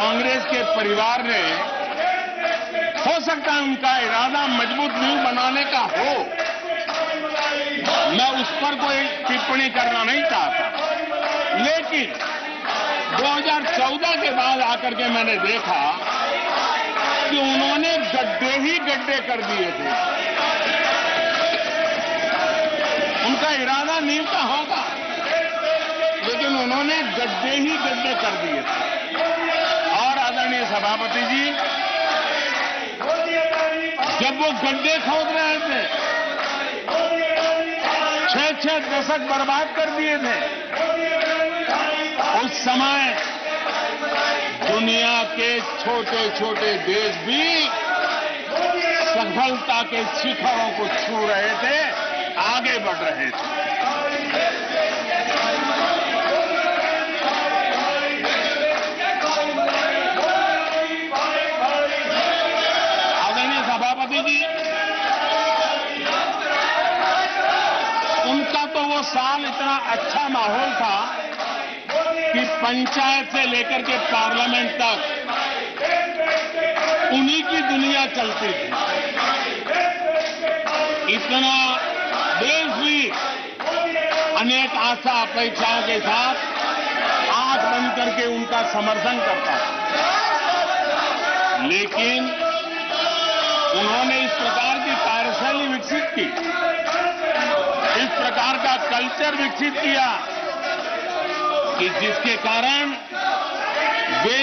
कांग्रेस के परिवार ने, हो सकता है उनका इरादा मजबूत नींव बनाने का हो, मैं उस पर कोई टिप्पणी करना नहीं चाहता, लेकिन 2014 के बाद आकर के मैंने देखा कि उन्होंने गड्ढे ही गड्ढे कर दिए थे। उनका इरादा नींव का होगा, लेकिन उन्होंने गड्ढे ही गड्ढे कर दिए थे। और आदरणीय सभापति जी, जब वो गड्ढे खोद रहे थे, 6 दशक बर्बाद कर दिए थे, उस समय दुनिया के छोटे छोटे देश भी सफलता के शिखरों को छू रहे थे, आगे बढ़ रहे थे। आदरणीय सभापति जी, उनका तो वो साल इतना अच्छा माहौल था कि पंचायत से लेकर के पार्लियामेंट तक उन्हीं की दुनिया चलती थी। इतना देश भी अनेक आशा अपेक्षाओं के साथ आंख बंद करके उनका समर्थन करता था, लेकिन उन्होंने इस प्रकार की कार्यशैली विकसित की, इस प्रकार का कल्चर विकसित किया कि जिसके कारण वे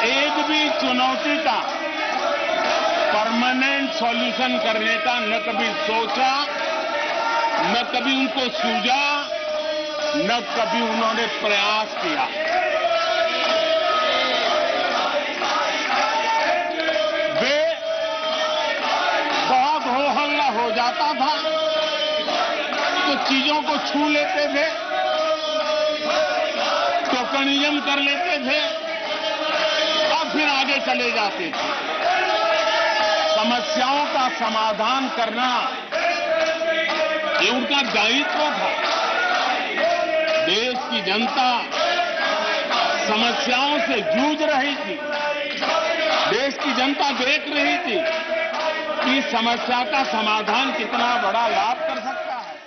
एक भी चुनौती का परमानेंट सॉल्यूशन करने का न कभी सोचा, न कभी उनको सूझा, न कभी उन्होंने प्रयास किया। वे बहुत हो हल्ला हो जाता था तो चीजों को छू लेते थे, टोकनिज्म कर लेते थे और फिर आगे चले जाते थे। समस्याओं का समाधान करना ये उनका दायित्व था। देश की जनता समस्याओं से जूझ रही थी, देश की जनता देख रही थी कि समस्या का समाधान कितना बड़ा लाभ